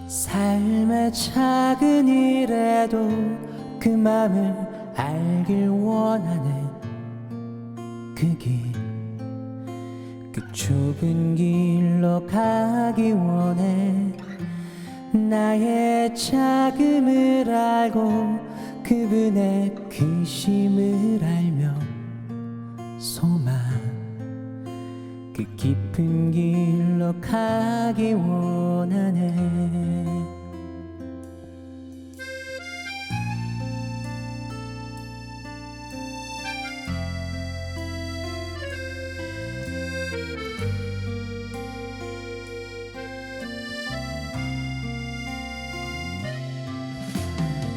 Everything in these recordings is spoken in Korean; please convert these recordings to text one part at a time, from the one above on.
삶의 작은 일에도 그 맘을 알길 원하는 그 길, 그 좁은 길로 가기 원해. 나의 자금을 알고 그분의 크심을 알며 소망, 그 깊은 길로 가기 원하네.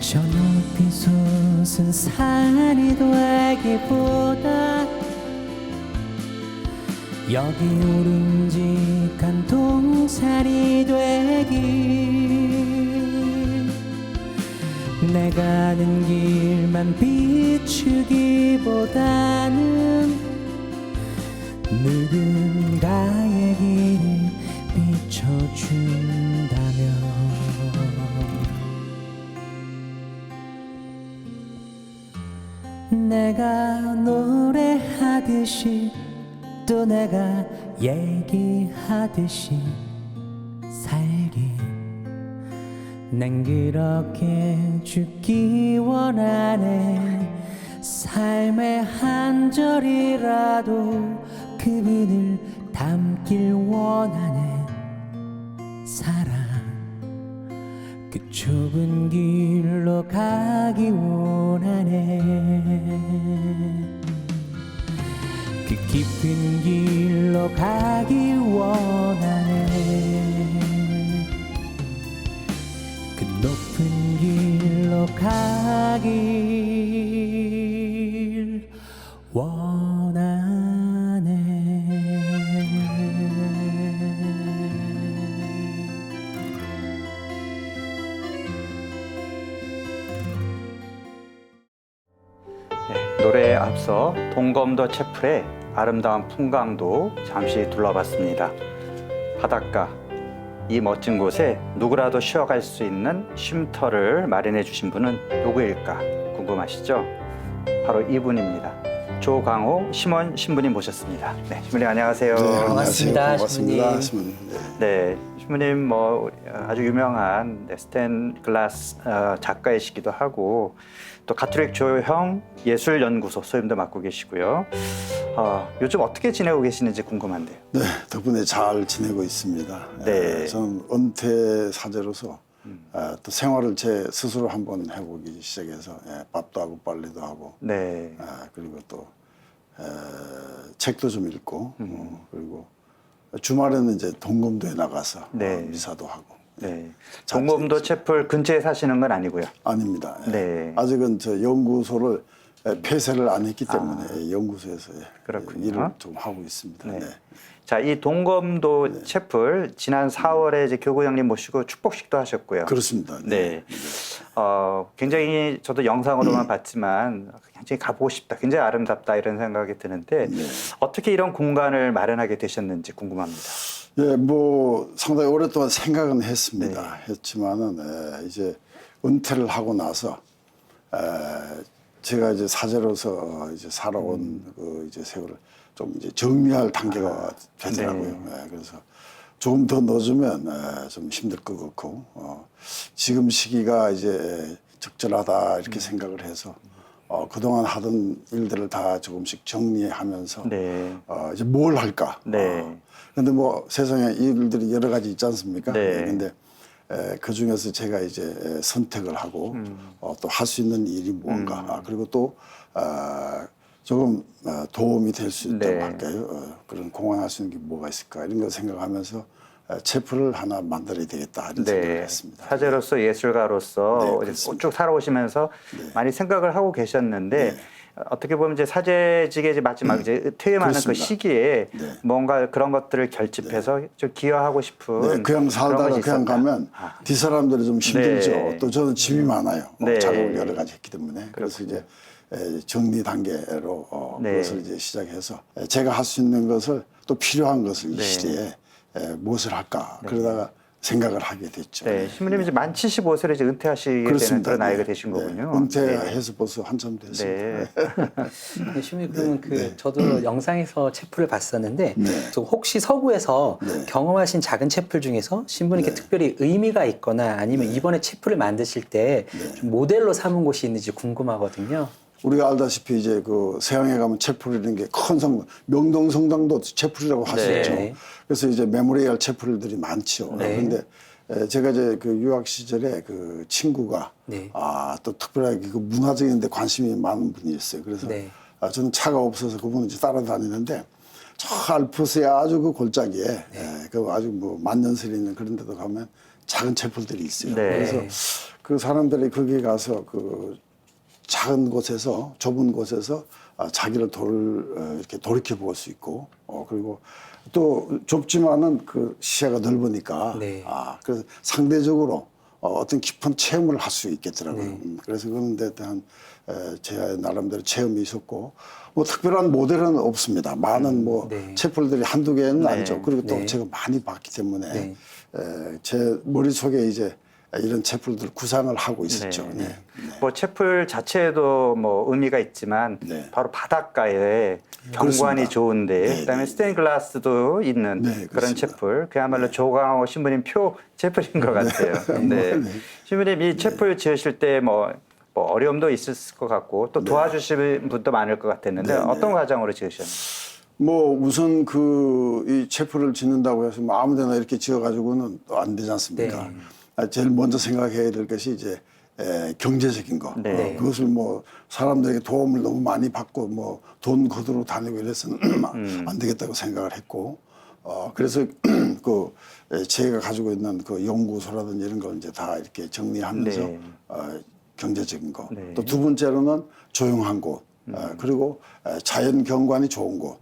저 높이 솟은 산이 되기보다 여기 오름직한 동산이 되길, 내가 가는 길만 비추기보다는 누군가의 길을 비춰준다면 내가 노래하듯이 또 내가 얘기하듯이 살기, 난 그렇게 죽기 원하네. 삶의 한 절이라도 그분을 담길 원하네. 사랑, 그 좁은 길로 가기 원하네. 그 깊은 길로 가기 원하네. 그 높은 길로 가길 원하네. 네, 노래에 앞서 동검도 채플의 아름다운 풍광도 잠시 둘러봤습니다. 바닷가, 이 멋진 곳에 누구라도 쉬어갈 수 있는 쉼터를 마련해 주신 분은 누구일까 궁금하시죠? 바로 이분입니다. 조광호 심원 신부님 모셨습니다. 네, 신부님 안녕하세요. 네, 반갑습니다, 반갑습니다, 신부님. 신부님. 네, 신부님 뭐 아주 유명한 스탠 글라스 작가이시기도 하고 또 가톨릭 조형 예술연구소 소임도 맡고 계시고요. 요즘 어떻게 지내고 계시는지 궁금한데요. 네, 덕분에 잘 지내고 있습니다. 네. 저는 은퇴 사제로서 또 생활을 제 스스로 한번 해보기 시작해서 밥도 하고 빨래도 하고 네. 그리고 또 책도 좀 읽고 그리고 주말에는 이제 동검도에 나가서 네. 미사도 하고. 네. 동검도 채플 근처에 사시는 건 아니고요. 아닙니다. 네. 아직은 저 연구소를 폐쇄를 안 했기 때문에 연구소에서 그렇군요. 일을 좀 하고 있습니다. 네. 네. 자, 이 동검도 채플 지난 4월에 이제 교구장님 모시고 축복식도 하셨고요. 그렇습니다. 네. 굉장히 저도 영상으로만 봤지만 굉장히 가보고 싶다, 굉장히 아름답다 이런 생각이 드는데 네. 어떻게 이런 공간을 마련하게 되셨는지 궁금합니다. 예, 뭐 상당히 오랫동안 생각은 했습니다. 했지만은 이제 은퇴를 하고 나서 제가 이제 사제로서 이제 살아온 그 이제 세월을 좀 이제 정리할 단계가 되더라고요. 예, 그래서 조금 더 늦으면 좀 힘들 것 같고 지금 시기가 이제 적절하다 이렇게 생각을 해서 그동안 하던 일들을 다 조금씩 정리하면서 네. 이제 뭘 할까. 네. 근데 뭐 세상에 일들이 여러 가지 있지 않습니까? 네. 근데 그 중에서 제가 이제 선택을 하고 또 할 수 있는 일이 무언가 그리고 또 조금 도움이 될 수 있다고 네. 할까요? 그런 공헌할 수 있는 게 뭐가 있을까 이런 걸 생각하면서 체프를 하나 만들어야 되겠다 이런 생각을 네. 했습니다. 사제로서 예술가로서 네, 이제 그렇습니다. 쭉 살아오시면서 많이 생각을 하고 계셨는데 네. 어떻게 보면 이제 사제직의 이제 마지막 이제 퇴임하는 그 그렇습니다. 시기에 네. 뭔가 그런 것들을 결집해서 좀 기여하고 싶은 네, 그냥 살다가 그런 것이 그냥 있었다. 가면 뒷사람들이 좀 힘들죠. 네. 또 저는 짐이 많아요. 네. 작업을 여러 가지 했기 때문에. 그래서 이제 정리 단계로 네. 그것을 이제 시작해서 제가 할 수 있는 것을 또 필요한 것을 이 네. 시대에 무엇을 할까 그러다가 생각을 하게 됐죠. 네, 신부님 이제 만 75세로 이제 은퇴하시게 되는 그렇습니다. 그런 나이가 네. 되신 네. 거군요. 은퇴해서 벌써 한참 됐습니다. 네. 네, 신부님 그러면 저도 영상에서 체프를 봤었는데 또 혹시 서구에서 경험하신 작은 체프 중에서 신부님께 특별히 의미가 있거나 아니면 이번에 체프를 만드실 때 좀 모델로 삼은 곳이 있는지 궁금하거든요. 우리가 알다시피 이제 그 서양에 가면 채플이라는 게 큰 성당, 명동 성당도 채플이라고 할 수 네. 있죠. 그래서 이제 메모리얼 채플들이 많죠. 네. 그런데 제가 이제 그 유학 시절에 그 친구가 네. 또 특별하게 그 문화적인 데 관심이 많은 분이었어요. 그래서 네. 저는 차가 없어서 그분을 이제 따라다니는데 저 알프스의 아주 그 골짜기에 그 아주 뭐 만년설이 있는 그런 데도 가면 작은 채플들이 있어요. 네. 그래서 그 사람들이 거기 가서 그 작은 곳에서 좁은 곳에서 자기를 이렇게 돌이켜 볼 수 있고 그리고 또 좁지만은 그 시야가 넓으니까 네. 그래서 상대적으로 어떤 깊은 체험을 할 수 있겠더라고요. 네. 그래서 그런 데 대한 제 나름대로 체험이 있었고 뭐 특별한 모델은 없습니다. 많은 뭐 네. 채플들이 한두 개는 아니죠. 그리고 또 네. 제가 많이 봤기 때문에 네. 제 머릿속에 이제 이런 채플들 구상을 하고 있었죠. 네. 네. 뭐 채플 자체에도 뭐 의미가 있지만 네. 바로 바닷가에 경관이 그렇습니다. 좋은데 네, 그다음에 네. 스테인글라스도 있는 네, 그런 그렇습니다. 채플 그야말로 조강호 신부님 표 채플인 것 같아요. 네. 네. 신부님 이 채플 지으실 때 뭐 어려움도 있을 것 같고 또 도와주시는 분도 많을 것 같았는데 네, 네. 어떤 과정으로 지으셨나요? 뭐 우선 그 이 채플을 짓는다고 해서 뭐 아무데나 이렇게 지어가지고는 또 안 되지 않습니까? 제일 먼저 생각해야 될 것이 이제 경제적인 거. 네. 그것을 뭐 사람들에게 도움을 너무 많이 받고 뭐 돈 거두러 다니고 이래서는 안 되겠다고 생각을 했고 그래서 그 제가 가지고 있는 그 연구소라든지 이런 걸 이제 다 이렇게 정리하면서 네. 경제적인 거. 네. 또 두 번째로는 조용한 곳. 그리고 자연 경관이 좋은 곳.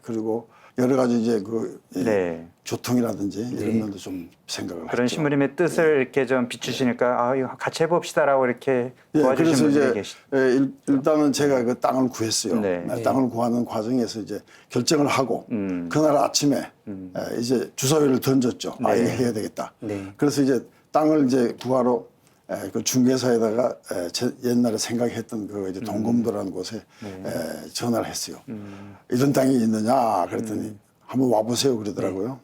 그리고 여러 가지 이제 그 네. 교통이라든지 이런 면도 좀 생각을 그런 했죠. 신부님의 뜻을 이렇게 좀 비추시니까 이거 같이 해봅시다라고 이렇게 예, 도와주신 그래서 분들이 이제 계시. 일단은 제가 그 땅을 구했어요. 네. 땅을 구하는 과정에서 이제 결정을 하고 그날 아침에 이제 주사위를 던졌죠. 네. 이거 해야 되겠다. 네. 그래서 이제 땅을 이제 구하러 그 중개사에다가 옛날에 생각했던 그 이제 동검도라는 곳에 전화를 했어요. 이런 땅이 있느냐 그랬더니 한번 와보세요 그러더라고요.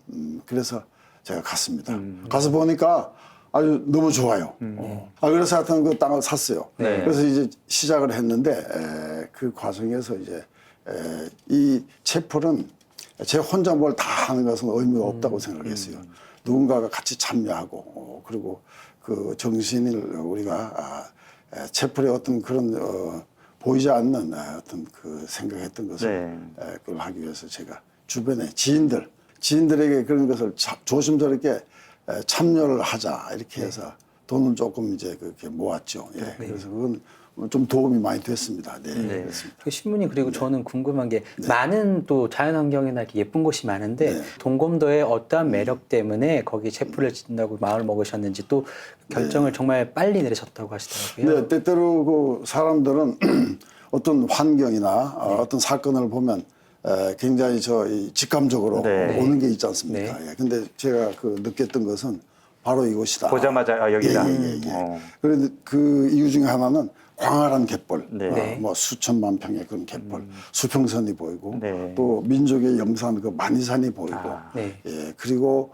그래서 제가 갔습니다. 가서 보니까 아주 너무 좋아요. 그래서 하여튼 그 땅을 샀어요. 네. 그래서 이제 시작을 했는데 그 과정에서 이제 이 채플은 제 혼자 뭘 다 하는 것은 의미가 없다고 생각했어요. 누군가가 같이 참여하고 그리고 그 정신을 우리가 채플의 어떤 그런 보이지 않는 어떤 그 생각했던 것을 그걸 하기 위해서 제가 주변에 지인들에게 그런 것을 조심스럽게 참여를 하자 이렇게 해서 돈을 조금 이제 그렇게 모았죠. 그래서 그건 좀 도움이 많이 됐습니다. 네. 그렇습니다. 신부님 그리고 저는 궁금한 게 많은 또 자연환경이나 이렇게 예쁜 곳이 많은데 동검도의 어떠한 매력 때문에 거기 체프를 짓는다고 마음을 먹으셨는지 또 결정을 정말 빨리 내리셨다고 하시더라고요. 네, 때때로 그 사람들은 어떤 환경이나 어떤 사건을 보면 굉장히 이 직감적으로 네. 오는 게 있지 않습니까? 네. 예. 근데 제가 느꼈던 것은 바로 이곳이다. 보자마자 여기다. 예. 그런데 그 이유 중에 하나는 광활한 갯벌, 네. 네. 뭐 수천만 평의 그런 갯벌, 수평선이 보이고 네. 또 민족의 영산 그 만이산이 보이고, 네. 예. 그리고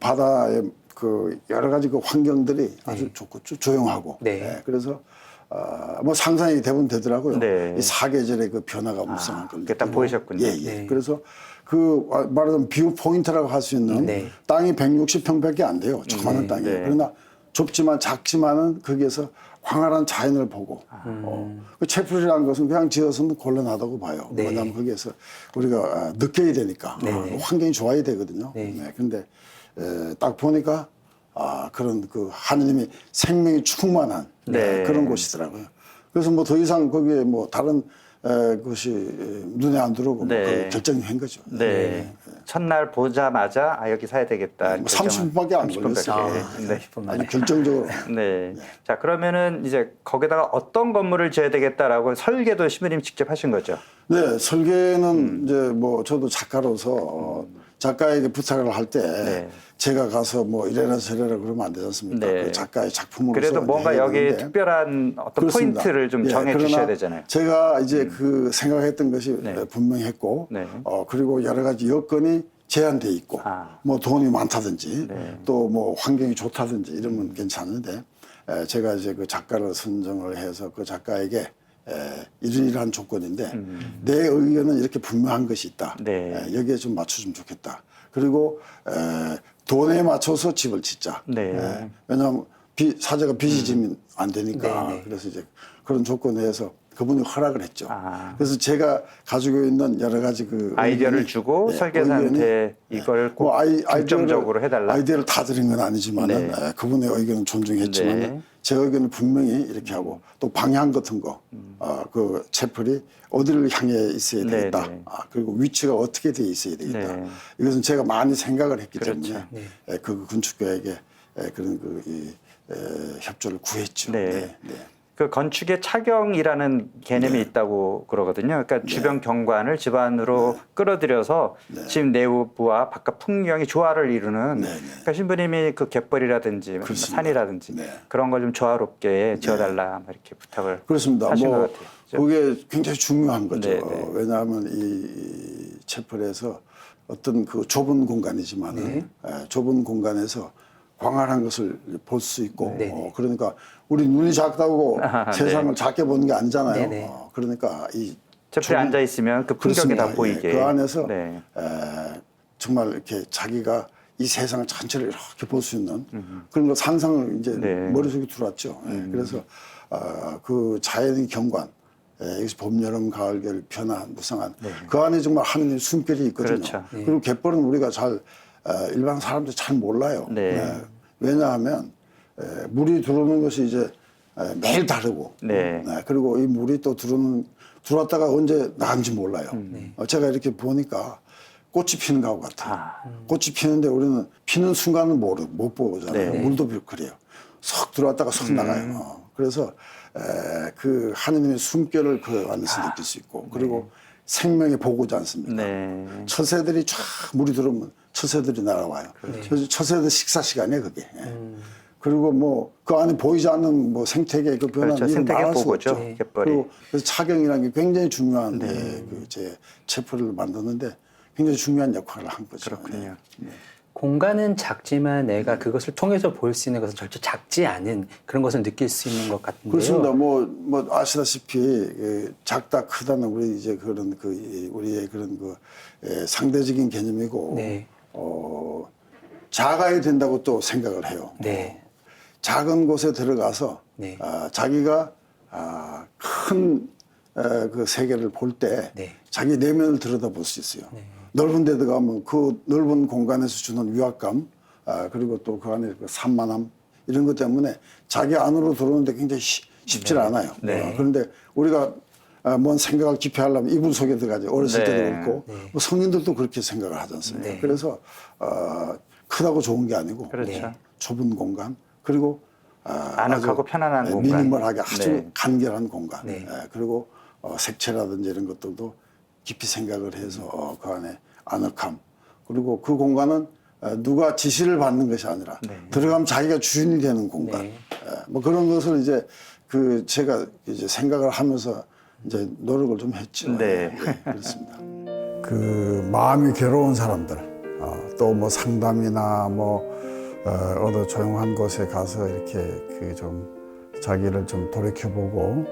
바다의 그 여러 가지 그 환경들이 아주 좋고 조용하고, 네. 예. 그래서 뭐 상상이 대부분 되더라고요. 네. 이 사계절의 그 변화가 무쌍한 걸 그게 딱 느끼고. 보이셨군요. 예. 네. 그래서 말하자면 뷰 포인트라고 할 수 있는 네. 땅이 160평밖에 안 돼요. 조그마한 땅이에요. 네. 그러나 좁지만 작지만은 거기에서 광활한 자연을 보고 그 채플이라는 것은 그냥 지어서는 곤란하다고 봐요. 네. 왜냐하면 거기에서 우리가 느껴야 되니까 환경이 좋아야 되거든요. 네. 근데 딱 보니까 그런 그 하느님이 생명이 충만한 네. 그런 곳이더라고요. 그래서 뭐 더 이상 거기에 뭐 다른 것이 눈에 안 들어오고 네. 뭐 결정이 한 거죠. 네. 첫날 보자마자 여기 사야 되겠다. 뭐 30분밖에 안 걸렸어요. 네. 30분 아주 만에. 결정적으로. 네. 자, 그러면은 이제 거기다가 어떤 건물을 지어야 되겠다라고 설계도 신부님 직접 하신 거죠? 네, 설계는 이제 뭐 저도 작가로서 작가에게 부탁을 할 때 네. 제가 가서 뭐 이래라 저래라 그러면 안 되지 않습니까? 네. 그 작가의 작품으로서 그래도 뭔가 해야 여기에 되는데. 특별한 어떤 그렇습니다. 포인트를 좀 예, 정해 그러나 주셔야 되잖아요. 제가 이제 그 생각했던 것이 분명했고, 네. 그리고 여러 가지 여건이 제한돼 있고, 뭐 돈이 많다든지, 네. 또 뭐 환경이 좋다든지 이러면 괜찮은데, 제가 이제 그 작가를 선정을 해서 그 작가에게 이러이러한 조건인데 내 의견은 이렇게 분명한 것이 있다. 네. 여기에 좀 맞춰주면 좋겠다. 그리고 돈에 맞춰서 집을 짓자. 네. 왜냐하면 사제가 빚이 지면 안 되니까. 네. 그래서 이제 그런 조건에서 그분이 허락을 했죠. 아. 그래서 제가 가지고 있는 여러 가지 그 아이디어를 의견이, 주고 네, 설계사한테 이걸 꼭 뭐 중점적으로 해달라. 아이디어를 다 드린 건 아니지만은 네. 그분의 의견은 존중했지만 네. 제 의견을 분명히 이렇게 하고 또 방향 같은 거, 그 채플이 어디를 향해 있어야 네, 되겠다. 네. 그리고 위치가 어떻게 돼 있어야 되겠다. 네. 이것은 제가 많이 생각을 했기 그렇죠. 때문에 그 건축가에게 그런 협조를 구했죠. 네. 그 건축의 착용이라는 개념이 있다고 그러거든요. 그러니까 주변 경관을 집안으로 끌어들여서 집 내부와 바깥 풍경이 조화를 이루는. 그러니까 신부님이 그 갯벌이라든지 그렇습니다. 산이라든지 네. 그런 걸 좀 조화롭게 지어달라 이렇게 부탁을 그렇습니다. 하신 뭐 것 같아요. 그죠? 그게 굉장히 중요한 거죠. 네, 네. 왜냐하면 이 채플에서 어떤 그 좁은 공간이지만은 좁은 공간에서 광활한 것을 볼 수 있고 그러니까 우리 눈이 작다고 세상을 작게 보는 게 아니잖아요. 네네. 그러니까 이 채플에 앉아 있으면 그 풍경이 그렇습니다. 다 보이게. 예, 그 안에서 네. 정말 이렇게 자기가 이 세상을 전체를 이렇게 볼 수 있는 그런 거 상상을 이제 네. 머릿속에 들어왔죠. 그래서 그 자연의 경관, 여기서 봄, 여름, 가을, 겨울 변화한 무쌍한 그 안에 정말 하느님 숨결이 있거든요. 그렇죠. 그리고 갯벌은 우리가 잘 일반 사람들이 잘 몰라요. 네. 왜냐하면 물이 들어오는 것이 이제 매일 다르고 네. 그리고 이 물이 또 들어왔다가 언제 나간지 몰라요. 제가 이렇게 보니까 꽃이 피는 것하고 같아요. 꽃이 피는데 우리는 피는 순간은 못 보잖아요. 네. 물도 그래요. 석 들어왔다가 석 나가요. 그래서 그 하느님의 숨결을 그 안에서 느낄 수 있고 그리고 생명의 보고지 않습니까? 네. 처새들이 쫙 물이 들어오면 처새들이 날아와요. 그래서 처새들 식사 시간이에요, 그게. 그리고 뭐 그 안에 보이지 않는 뭐 생태계 그 변화는 그렇죠. 이루 생태계 말할 수가 보고죠, 없죠. 갯벌이. 그리고 그래서 착경이라는 게 굉장히 중요한 제 채플을 만드는데 굉장히 중요한 역할을 한 거죠. 그렇군요. 공간은 작지만 내가 그것을 통해서 볼 수 있는 것은 절대 작지 않은 그런 것을 느낄 수 있는 것 같은데요. 그렇습니다. 뭐 아시다시피 작다 크다는 우리 이제 그런 우리의 그런 상대적인 개념이고 네. 작아야 된다고 또 생각을 해요. 네. 작은 곳에 들어가서 네. 자기가 큰 그 세계를 볼 때 네. 자기 내면을 들여다볼 수 있어요. 넓은 데 들어가면 그 넓은 공간에서 주는 위압감 그리고 또 그 안에 그 산만함 이런 것 때문에 자기 안으로 들어오는데 굉장히 쉽지 않아요. 그런데 우리가 뭔 생각을 깊이 하려면 이불 속에 들어가죠. 어렸을 때도 그렇고 뭐 성인들도 그렇게 생각을 하지 않습니까? 그래서 크다고 좋은 게 아니고 그렇죠. 좁은 공간 그리고 아늑하고 아주 편안한 공간. 미니멀하게 아주 네. 간결한 공간 네. 그리고 색채라든지 이런 것들도 깊이 생각을 해서 그 안에 아늑함 그리고 그 공간은 누가 지시를 받는 것이 아니라 들어가면 자기가 주인이 되는 공간 네. 뭐 그런 것을 이제 제가 이제 생각을 하면서 이제 노력을 좀 했죠. 네. 그렇습니다. 그 마음이 괴로운 사람들 또 뭐 상담이나 뭐 어느 조용한 곳에 가서 이렇게 그 좀 자기를 좀 돌이켜보고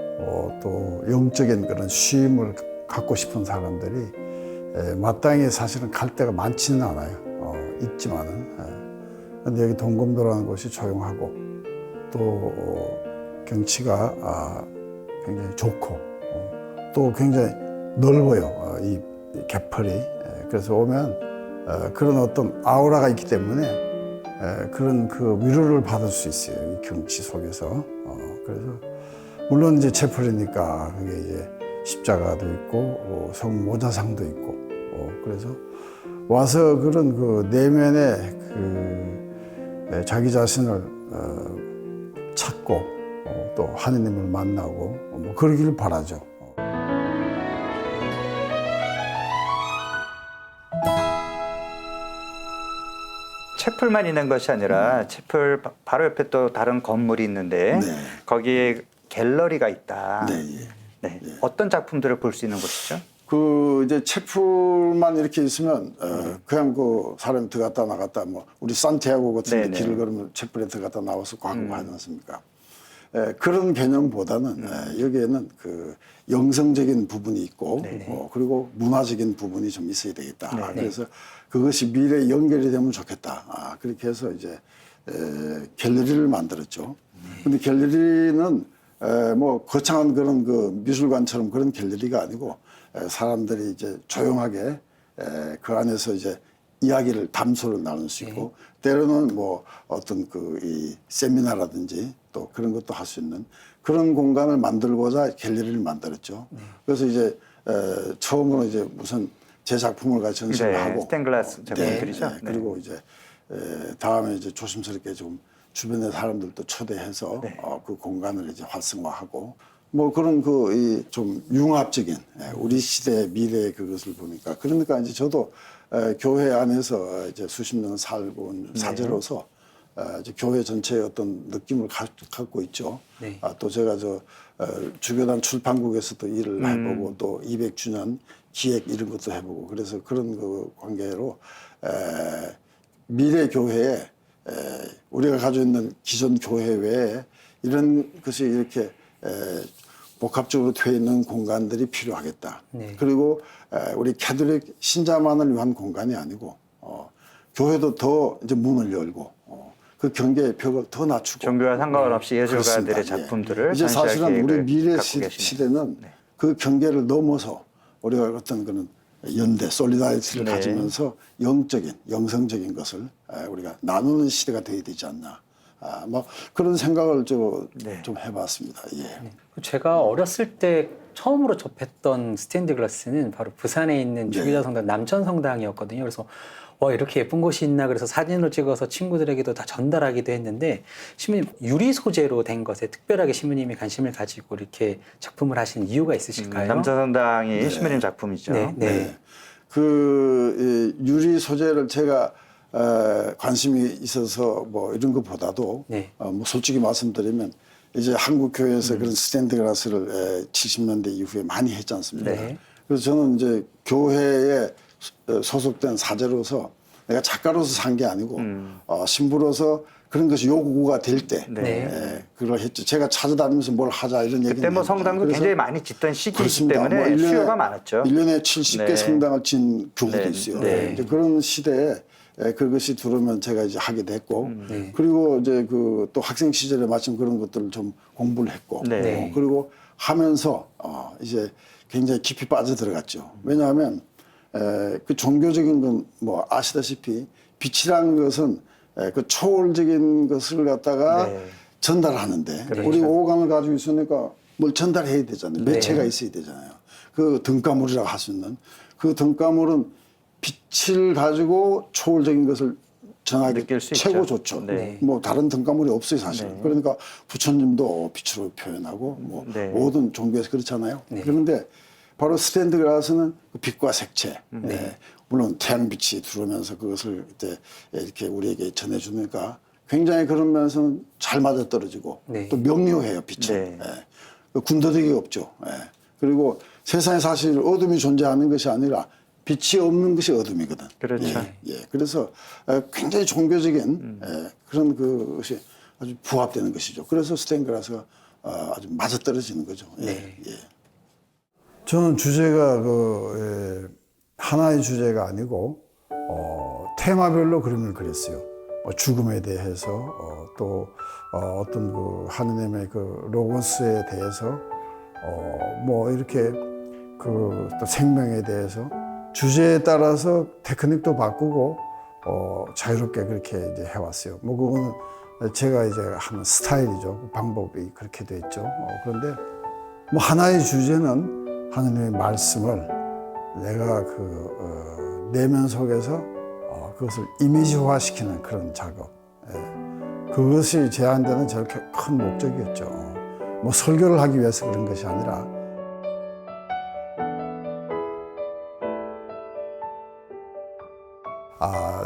또 영적인 그런 쉼을 갖고 싶은 사람들이 마땅히 사실은 갈 데가 많지는 않아요. 있지만은 근데 여기 동검도라는 곳이 조용하고 또 경치가 굉장히 좋고 또 굉장히 넓어요. 이 개펄이 그래서 오면 그런 어떤 아우라가 있기 때문에 그런 그 위로를 받을 수 있어요. 이 경치 속에서. 그래서 물론 이제 채플이니까 그게 이제 십자가도 있고 성모자상도 있고 그래서 와서 그런 그 내면의 그 자기 자신을 찾고 또 하느님을 만나고 뭐 그러기를 바라죠. 채플만 있는 것이 아니라 채플 바로 옆에 또 다른 건물이 있는데 네. 거기에 갤러리가 있다. 네, 예. 네. 어떤 작품들을 볼 수 있는 곳이죠? 그 이제 채플만 이렇게 있으면 그냥 그 사람이 들어갔다 나갔다 뭐 우리 산티아고 같은 데 네네. 길을 걸으면 채플에 들어갔다 나와서 가고 하지 않습니까? 그런 개념보다는 여기에는 그 영성적인 부분이 있고 그리고 문화적인 부분이 좀 있어야 되겠다. 그래서 그것이 미래에 연결이 되면 좋겠다. 그렇게 해서 이제 갤러리를 만들었죠. 근데 갤러리는 뭐 거창한 그런 그 미술관처럼 그런 갤러리가 아니고 사람들이 이제 조용하게 그 안에서 이제 이야기를 담소를 나눌 수 있고 때로는 뭐 어떤 그 이 세미나라든지 또 그런 것도 할 수 있는 그런 공간을 만들고자 갤러리를 만들었죠. 그래서 이제 처음으로 이제 무슨 제 작품을 같이 전시를 하고 스테인글라스 작품들이죠. 네. 그리고 이제 다음에 이제 조심스럽게 좀 주변의 사람들도 초대해서 그 공간을 이제 활성화하고 뭐 그런 그 이 좀 융합적인 우리 시대의 미래의 그것을 보니까 그러니까 이제 저도 교회 안에서 이제 수십 년 살고 온 사제로서 이제 교회 전체의 어떤 느낌을 갖고 있죠. 네. 또 제가 주교단 출판국에서도 일을 해보고 또 200주년 기획 이런 것도 해보고 그래서 그런 그 관계로 미래 교회에 우리가 가지고 있는 기존 교회 외에 이런 것이 이렇게 복합적으로 되어 있는 공간들이 필요하겠다. 네. 그리고 우리 캐톨릭 신자만을 위한 공간이 아니고 교회도 더 이제 문을 열고 그 경계의 벽을 더 낮추고 종교와 상관없이 예술가들의 그렇습니다. 작품들을 이제 전시할 사실은 우리 계획을 미래 갖고 계시네요. 시대는 그 경계를 넘어서 우리가 어떤 그런 연대, 솔리다리티를 네. 가지면서 영적인, 영성적인 것을 우리가 나누는 시대가 되어야 되지 않나. 뭐 그런 생각을 좀 해봤습니다. 예. 제가 어렸을 때 처음으로 접했던 스테인드 글라스는 바로 부산에 있는 주기자 성당 남천 성당이었거든요. 그래서 와 이렇게 예쁜 곳이 있나 그래서 사진을 찍어서 친구들에게도 다 전달하기도 했는데 신부님 유리 소재로 된 것에 특별하게 신부님이 관심을 가지고 이렇게 작품을 하신 이유가 있으실까요? 남천성당이 신부님 작품이죠. 네, 네. 그 유리 소재를 제가 관심이 있어서 뭐 이런 것보다도 뭐 솔직히 말씀드리면 이제 한국 교회에서 그런 스탠드 글라스를 70년대 이후에 많이 했지 않습니까? 네. 그래서 저는 이제 교회에 소속된 사제로서 내가 작가로서 산 게 아니고 신부로서 그런 것이 요구가 될 때 그걸 했죠. 제가 찾아다니면서 뭘 하자 이런 얘기는 그때 뭐 성당도 굉장히 많이 짓던 시기이기 때문에 뭐 수요가 많았죠. 1년에 70개 성당을 진 교회도 있어요. 이제 그런 시대에 그것이 들어오면 제가 이제 하게 됐고 그리고 이제 그 또 학생 시절에 마침 그런 것들을 좀 공부를 했고 그리고 하면서 이제 굉장히 깊이 빠져 들어갔죠. 왜냐하면 그 종교적인 건 뭐 아시다시피 빛이라는 것은 그 초월적인 것을 갖다가 전달하는데 우리 오감을 가지고 있으니까 뭘 전달해야 되잖아요. 매체가 있어야 되잖아요. 그 등가물이라고 할 수 있는 그 등가물은 빛을 가지고 초월적인 것을 전하기 최고 좋죠. 뭐 다른 등가물이 없어요 사실은. 그러니까 부처님도 빛으로 표현하고 뭐 모든 종교에서 그렇잖아요. 그런데 바로 스테인드 글라스는 그 빛과 색채. 예. 물론 태양빛이 들어오면서 그것을 그때 이렇게 우리에게 전해주니까 굉장히 그런 면에서는 잘 맞아떨어지고 네. 또 명료해요, 빛은. 네. 예. 그 군더더기 없죠. 예. 그리고 세상에 사실 어둠이 존재하는 것이 아니라 빛이 없는 것이 어둠이거든. 그렇죠. 예. 그래서 굉장히 종교적인 그런 그것이 아주 부합되는 것이죠. 그래서 스테인드 글라스가 아주 맞아떨어지는 거죠. 예. 네. 예. 저는 주제가 하나의 주제가 아니고 테마별로 그림을 그렸어요. 죽음에 대해서 또 어떤 그 하느님의 그 로고스에 대해서 뭐 이렇게 그 또 생명에 대해서 주제에 따라서 테크닉도 바꾸고 자유롭게 그렇게 이제 해왔어요. 뭐 그거는 제가 이제 하는 스타일이죠. 방법이 그렇게 돼 있죠. 그런데 뭐 하나의 주제는 하느님의 말씀을 내가 그 내면 속에서 그것을 이미지화시키는 그런 작업. 그것이 제한되는 제일 큰 목적이었죠. 뭐 설교를 하기 위해서 그런 것이 아니라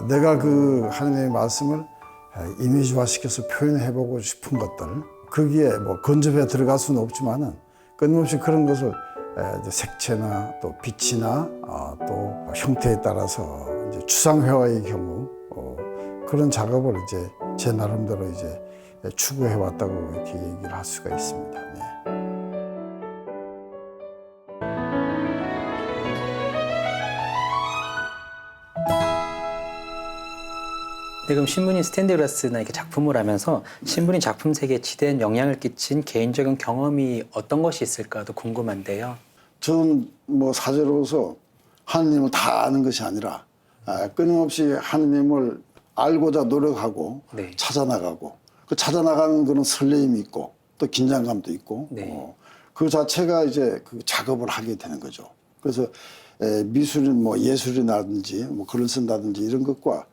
내가 그 하느님의 말씀을 이미지화시켜서 표현해보고 싶은 것들 거기에 뭐 건접해 들어갈 수는 없지만은 끊임없이 그런 것을 이제 색채나 또 빛이나 또 형태에 따라서 이제 추상회화의 경우 그런 작업을 이제 제 나름대로 이제 추구해 왔다고 이렇게 얘기를 할 수가 있습니다. 네. 네, 그럼 신부님 스테인드 글라스나 이렇게 작품을 하면서 신부님 작품 세계에 지대한 영향을 끼친 개인적인 경험이 어떤 것이 있을까도 궁금한데요. 저는 뭐 사제로서 하느님을 다 아는 것이 아니라 끊임없이 하느님을 알고자 노력하고 네. 찾아나가고 그 찾아나가는 그런 설레임이 있고 또 긴장감도 있고 네. 그 자체가 이제 그 작업을 하게 되는 거죠. 그래서 미술인 뭐 예술이라든지 뭐 글을 쓴다든지 이런 것과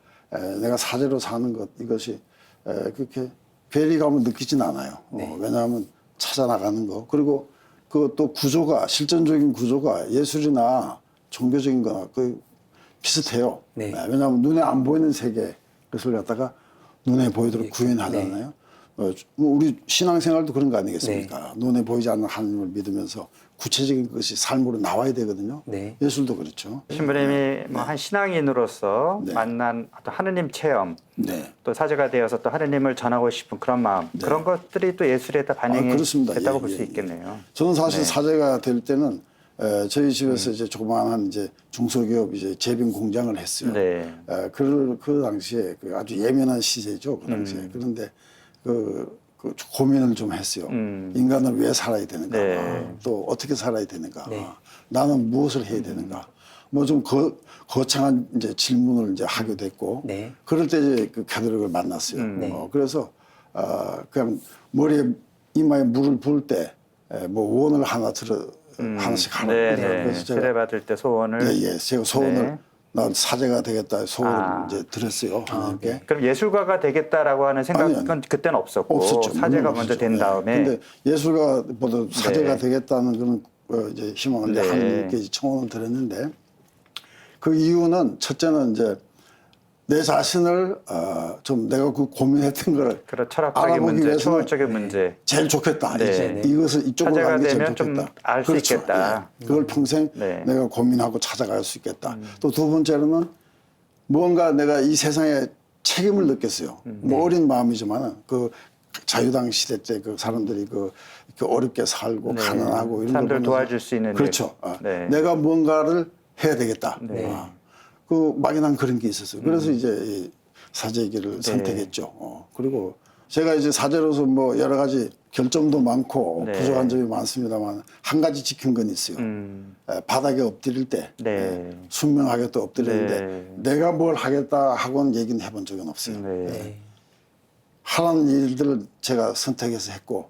내가 사제로 사는 것 이것이 그렇게 괴리감을 느끼진 않아요. 네. 왜냐하면 찾아나가는 거 그리고 그또 구조가 실전적인 구조가 예술이나 종교적인 거나 그 비슷해요. 네. 왜냐하면 눈에 안 보이는 세계 그것을 갖다가 눈에 보이도록 구현하잖아요. 뭐 우리 신앙생활도 그런 거 아니겠습니까? 눈에 보이지 않는 하나님을 믿으면서 구체적인 것이 삶으로 나와야 되거든요. 네. 예술도 그렇죠. 신부님이 뭐 한 신앙인으로서 네. 만난 어떤 하느님 체험, 네. 또 사제가 되어서 또 하느님을 전하고 싶은 그런 마음, 그런 것들이 또 예술에 다 반영이 그렇습니다. 됐다고 예, 볼 수 예, 있겠네요. 저는 사실 네. 사제가 될 때는 저희 집에서 이제 조그마한 이제 중소기업 이제 제빙 공장을 했어요. 네. 그 당시에 그 아주 예민한 시세죠. 그 당시에. 그런데 그 고민을 좀 했어요. 인간은 왜 살아야 되는가? 네. 또 어떻게 살아야 되는가? 네. 나는 무엇을 해야 되는가? 뭐 좀 거창한 이제 질문을 이제 하게 됐고, 네. 그럴 때 이제 그 캐드릭을 만났어요. 네. 그래서 그냥 머리에 이마에 물을 부을 때 뭐 원을 하나 하나씩 하는 네, 거예요. 네. 그래서 세례 받을 때 소원을. 예, 제가 소원을 네. 난 사제가 되겠다 소원을 이제 들었어요. 하나님께. 네. 그럼 예술가가 되겠다라고 하는 생각은 아니. 그때는 없었고 없었죠. 사제가 물론 먼저 없었죠. 된 네. 다음에 근데 예술가보다 사제가 네. 되겠다는 그런 이제 희망을 네. 하나님께 청원을 드렸는데 그 이유는 첫째는 이제 내 자신을 좀 내가 그 고민했던 거를 그런 철학적인 알아보기 문제, 위해서는 초월적인 문제. 제일 좋겠다. 네. 이제 네. 이것을 이쪽으로 사제가 가는 게 제일 되면 좀 좋겠다. 알수 그렇죠. 있겠다. 예. 그걸 평생 네. 내가 고민하고 찾아갈 수 있겠다. 또 두 번째로는 무언가 내가 이 세상에 책임을 느꼈어요. 뭐 어린 마음이지만 그 자유당 시대 때 그 사람들이 그 어렵게 살고 네. 가난하고 이런 사람들 걸 보면서 도와줄 수 있는 그렇죠. 네. 내가 뭔가를 해야 되겠다. 네. 그 막연한 그런 게 있었어요. 그래서 이제 이 사제의 길을 네. 선택했죠. 그리고 제가 이제 사제로서 뭐 여러 가지 결점도 많고 네. 부족한 점이 많습니다만 한 가지 지킨 건 있어요. 바닥에 엎드릴 때 네. 순명하게 또 엎드리는데 네. 내가 뭘 하겠다 하고는 얘기는 해본 적은 없어요. 네. 네. 하라는 일들을 제가 선택해서 했고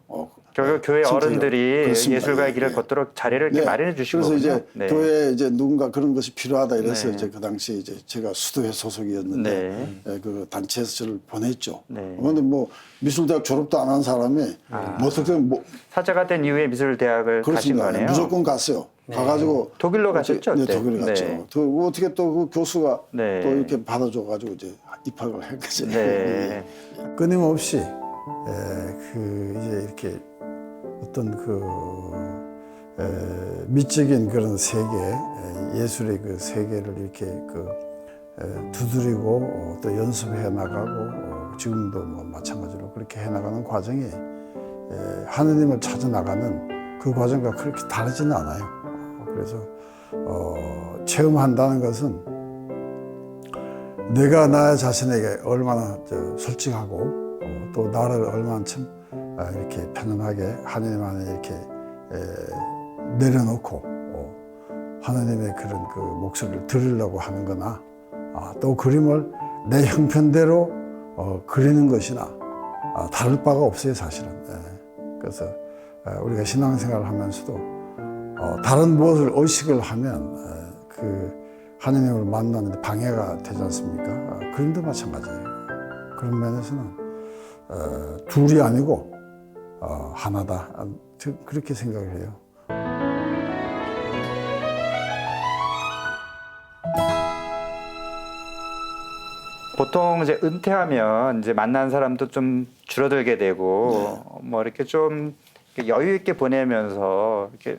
결국 교회 선택을- 어른들이 그렇습니다. 예술가의 길을 예. 걷도록 자리를 이렇게 네. 마련해 주신 그래서 거군요. 이제 네. 교회에 이제 누군가 그런 것이 필요하다 이래서 네. 이제 그 당시 이제 제가 수도회 소속이었는데 네. 예, 그 단체에서 저를 보냈죠. 네. 그런데 뭐 미술대학 졸업도 안 한 사람이 뭐 어떻게 뭐 사자가 된 이후에 미술대학을 가신 그렇습니다. 거네요. 무조건 갔어요. 가가지고 독일로 가셨죠? 네, 그때? 독일 갔죠. 네. 또 어떻게 또 그 교수가 네. 또 이렇게 받아줘가지고 이제 입학을 했거든요. 네. 끊임없이 그 이제 이렇게 어떤 그 미적인 그런 세계, 예술의 그 세계를 이렇게 그 두드리고 또 연습해 나가고 지금도 뭐 마찬가지로 그렇게 해 나가는 과정이 하느님을 찾아 나가는 그 과정과 그렇게 다르지는 않아요. 그래서 체험한다는 것은 내가 나 자신에게 얼마나 솔직하고 또 나를 얼마나 참 이렇게 편안하게 하느님 안에 이렇게 내려놓고 하느님의 그런 그 목소리를 들으려고 하는 거나 또 그림을 내 형편대로 그리는 것이나 다를 바가 없어요, 사실은. 그래서 우리가 신앙생활을 하면서도 다른 무엇을 의식을 하면 그 하느님을 만나는데 방해가 되지 않습니까? 그림도 마찬가지예요. 그런 면에서는 둘이 아니고 하나다. 그렇게 생각을 해요. 보통 이제 은퇴하면 이제 만난 사람도 좀 줄어들게 되고 뭐 이렇게 좀 여유 있게 보내면서 이렇게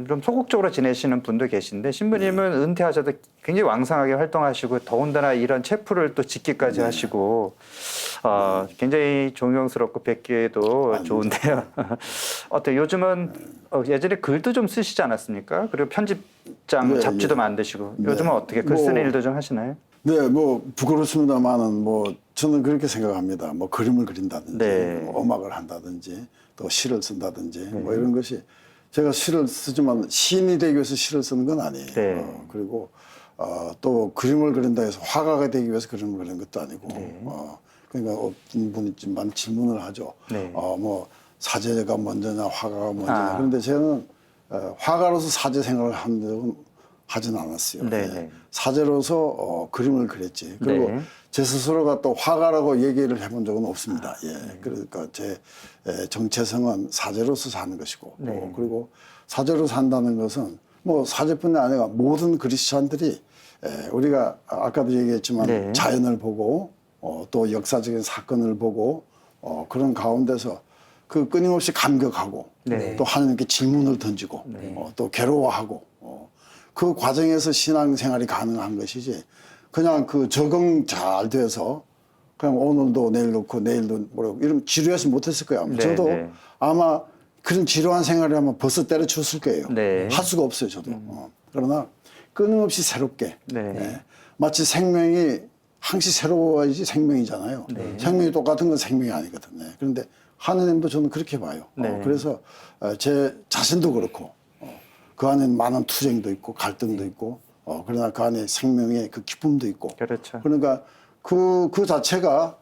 좀 소극적으로 지내시는 분도 계신데 신부님은 은퇴하셔도 굉장히 왕성하게 활동하시고 더군다나 이런 체프를 또 짓기까지 하시고 굉장히 존경스럽고 뵙기에도 좋은데요. 어때 요즘은 예전에 글도 좀 쓰시지 않았습니까? 그리고 편집장 네, 잡지도 예. 만드시고 요즘은 어떻게 글 뭐, 쓰는 일도 좀 하시나요? 네, 뭐 부끄럽습니다만은 뭐 저는 그렇게 생각합니다. 뭐 그림을 그린다든지, 네. 뭐 음악을 한다든지, 또 시를 쓴다든지, 뭐 이런 것이 제가 시를 쓰지만 시인이 되기 위해서 시를 쓰는 건 아니에요. 네. 그리고 또 그림을 그린다 해서 화가가 되기 위해서 그림을 그리는 것도 아니고, 그러니까 어떤 분이 좀 많은 질문을 하죠. 네. 뭐 사제가 먼저냐, 화가가 먼저냐. 그런데 저는 화가로서 사제 생활을 한 적은 하진 않았어요. 네네. 사제로서 그림을 그렸지. 그리고 네. 제 스스로가 또 화가라고 얘기를 해본 적은 없습니다. 그러니까 제 정체성은 사제로서 사는 것이고, 네. 그리고 사제로 산다는 것은 뭐 사제뿐이 아니라 모든 그리스도인들이 우리가 아까도 얘기했지만 네. 자연을 보고 또 역사적인 사건을 보고 그런 가운데서 그 끊임없이 감격하고 네. 또 하나님께 질문을 던지고 또 괴로워하고 그 과정에서 신앙생활이 가능한 것이지 그냥 그 적응 잘 돼서 그냥 오늘도 내일 놓고 내일도 뭐라고 이러면 지루해서 못했을 거예요. 네, 저도 네. 아마 그런 지루한 생활을 하면 벌써 때려쳤을 거예요. 네. 할 수가 없어요, 저도. 그러나 끊임없이 새롭게 네. 마치 생명이 항시 새로워야지 생명이잖아요. 생명이 똑같은 건 생명이 아니거든. 그런데 하느님도 저는 그렇게 봐요. 네. 그래서 제 자신도 그렇고 그 안에는 많은 투쟁도 있고 갈등도 있고 그러나 그 안에 생명의 그 기쁨도 있고 그렇죠. 그러니까 그 자체가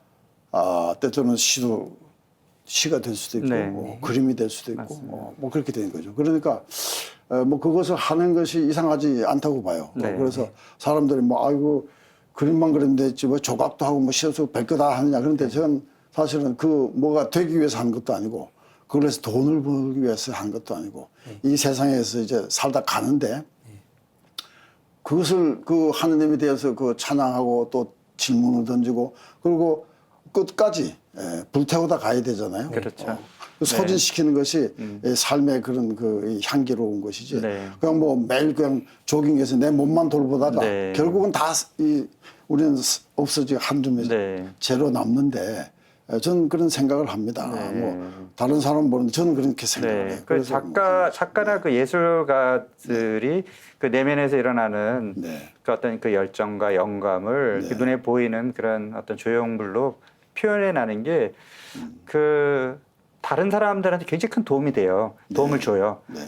때로는 시가 될 수도 있고 네. 그림이 될 수도 있고 뭐 그렇게 되는 거죠. 그러니까 뭐 그것을 하는 것이 이상하지 않다고 봐요. 네. 그래서 사람들이 뭐 아이고 그림만 그리면 됐지 뭐 조각도 하고 뭐 시도 쓰고 별거 다 하느냐. 그런데 저는 사실은 그 뭐가 되기 위해서 하는 것도 아니고 그래서 돈을 벌기 위해서 한 것도 아니고 이 세상에서 이제 살다 가는데 그것을 그 하느님에 대해서 그 찬양하고 또 질문을 던지고 그리고 끝까지 불태우다 가야 되잖아요. 그렇죠. 소진시키는 것이 삶의 그런 그 향기로운 것이지. 네. 그냥 뭐 매일 그냥 조깅해서 내 몸만 돌보다가 네. 결국은 다 우리는 없어지고 한두 명 네. 제로 남는데 저는 그런 생각을 합니다. 뭐 다른 사람은 모르는데 저는 그렇게 생각을 해요. 그 그래서 작가나 그 예술가들이 그 내면에서 일어나는 네. 그 어떤 그 열정과 영감을 그 눈에 보이는 그런 어떤 조형물로 표현해내는 게 그 다른 사람들한테 굉장히 큰 도움이 돼요. 도움을 줘요. 네.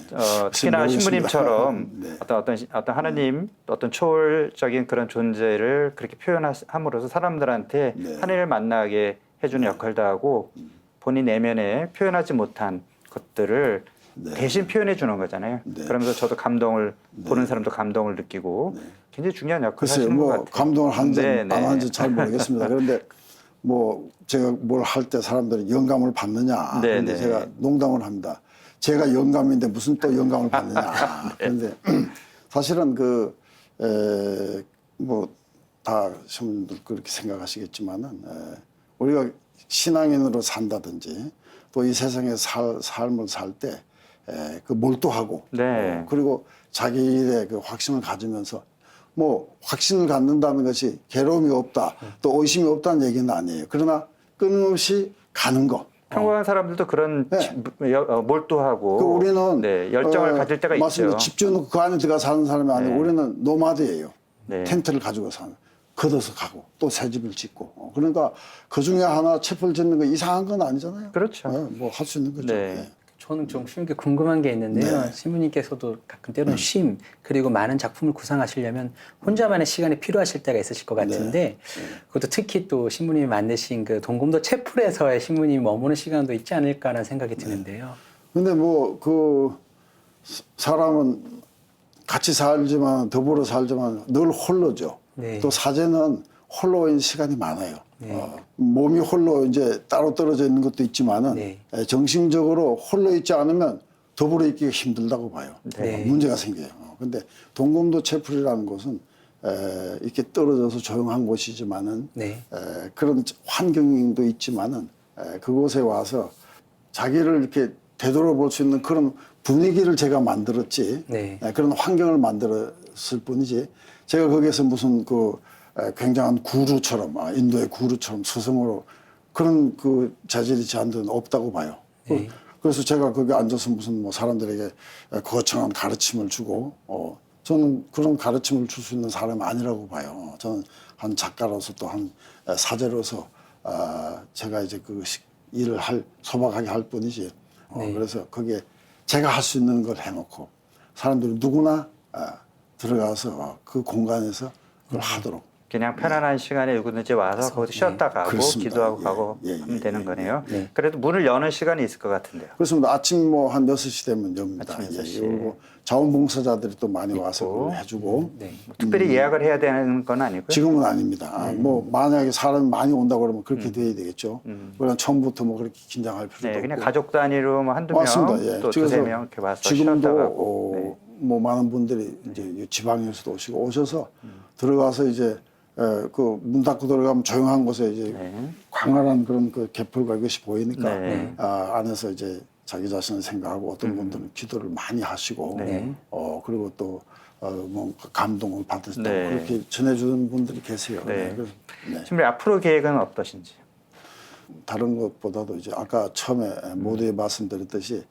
특히나 모르겠습니다. 신부님처럼 네. 어떤 하나님, 어떤 초월적인 그런 존재를 그렇게 표현함으로써 사람들한테 네. 하나님을 만나게 해주는 역할도 하고 본인 내면에 표현하지 못한 것들을 대신 표현해 주는 거잖아요. 그러면서 저도 감동을 보는 사람도 감동을 느끼고 굉장히 중요한 역할을 글쎄요, 하시는 것 뭐 같아요. 감동을 한지 네, 안 네. 한지 잘 모르겠습니다. 그런데 뭐 제가 뭘 할 때 사람들이 영감을 받느냐. 네, 그런데 네. 제가 농담을 합니다. 제가 영감인데 무슨 또 영감을 받느냐. 그런데 사실은 다 시민들 그렇게 생각하시겠지만은 우리가 신앙인으로 산다든지 또 이 세상에 삶을 살 때 그 몰두하고 네. 그리고 자기 일에 그 확신을 가지면서 뭐 확신을 갖는다는 것이 괴로움이 없다 또 의심이 없다는 얘기는 아니에요. 그러나 끊임없이 가는 거. 평범한 사람들도 그런 몰두하고 그 우리는 열정을 가질 때가 맞습니다. 있죠. 집 지어놓고 그 안에 들어가 사는 사람이 아니고 네. 우리는 노마드예요. 네. 텐트를 가지고 사는. 걷어서 가고 또 새 집을 짓고. 그러니까 그 중에 하나 채플 짓는 거 이상한 건 아니잖아요. 그렇죠. 뭐 할 수 있는 거죠. 네. 네. 저는 좀 신부님께 궁금한 게 있는데요. 네. 신부님께서도 가끔 때로는 쉼 그리고 많은 작품을 구상하시려면 혼자만의 시간이 필요하실 때가 있으실 것 같은데 그것도 특히 또 신부님이 만드신 그 동검도 채플에서의 신부님이 머무는 시간도 있지 않을까라는 생각이 드는데요. 근데 뭐 사람은 같이 살지만 더불어 살지만 늘 홀로죠. 네. 또 사제는 홀로인 시간이 많아요. 네. 몸이 홀로 이제 따로 떨어져 있는 것도 있지만은 네. 정신적으로 홀로 있지 않으면 더불어 있기가 힘들다고 봐요. 네. 문제가 생겨요. 근데 동검도 채플이라는 곳은 이렇게 떨어져서 조용한 곳이지만은 네. 그런 환경도 있지만은 그곳에 와서 자기를 이렇게 되돌아볼 수 있는 그런 분위기를 제가 만들었지 네. 그런 환경을 만들었을 뿐이지 제가 거기에서 무슨 굉장한 구루처럼 인도의 구루처럼 스승으로 그런 자질이 저한테는 없다고 봐요. 네. 그래서 제가 거기 앉아서 무슨 뭐 사람들에게 거창한 가르침을 주고 저는 그런 가르침을 줄 수 있는 사람이 아니라고 봐요. 저는 한 작가로서 또 한 사제로서 제가 이제 그 일을 소박하게 할 뿐이지. 네. 그래서 거기에 제가 할 수 있는 걸 해놓고 사람들이 누구나 들어가서 그 공간에서 그걸 하도록. 그냥 편안한 시간에 누구든지 와서 거기서 쉬었다 가고 그렇습니다. 기도하고 예, 가고 예, 하면 예, 되는 예, 거네요. 예. 그래도 문을 여는 시간이 있을 것 같은데요. 그렇습니다. 아침 뭐 한 6시 되면 엽니다. 아침 6시. 그리고 자원봉사자들이 또 많이 와서 있고. 그걸 해주고 네. 특별히 예약을 해야 되는 건 아니고요. 지금은 아닙니다. 뭐 만약에 사람이 많이 온다고 그러면 그렇게 돼야 되겠죠. 그러나 처음부터 뭐 그렇게 긴장할 필요도 네, 없고. 그냥 가족 단위로 뭐 한두 명, 맞습니다. 예. 또 두세 명 이렇게 와서 쉬었다 지금도 가고. 뭐 많은 분들이 이제 지방에서도 오시고 오셔서 들어가서 이제 그 문 닫고 들어가면 조용한 곳에 이제 네. 광활한 그런 그 개풀과 이것이 보이니까 네. 안에서 이제 자기 자신을 생각하고 어떤 분들은 기도를 많이 하시고 네. 그리고 또 뭐 감동을 받으시고 네. 그렇게 전해주는 분들이 계세요. 네. 그래서 신부님 앞으로 계획은 어떠신지? 다른 것보다도 이제 아까 처음에 모두에 말씀드렸듯이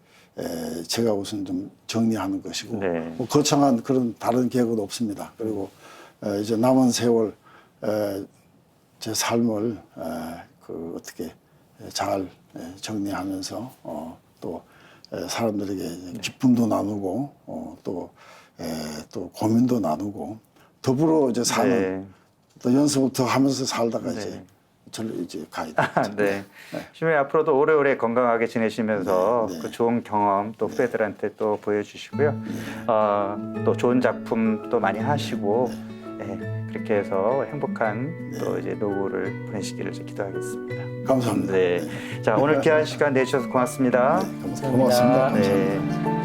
제가 우선 좀 정리하는 것이고 네. 뭐 거창한 그런 다른 계획은 없습니다. 그리고 이제 남은 세월 제 삶을 어떻게 잘 정리하면서 또 사람들에게 기쁨도 나누고 또 고민도 나누고 더불어 이제 사는 네. 또 연습을 더 하면서 살다가 네. 이제 절로 이제 가야 되겠죠. 네. 신부님 앞으로도 오래오래 건강하게 지내시면서 네, 네. 그 좋은 경험 또 후배들한테 또 보여주시고요. 또 좋은 작품 또 많이 하시고 네. 그렇게 해서 행복한 또 이제 노후를 보내시기를 기도하겠습니다. 감사합니다. 네. 자, 오늘 귀한 시간 내주셔서 고맙습니다. 고맙습니다. 네. 감사합니다.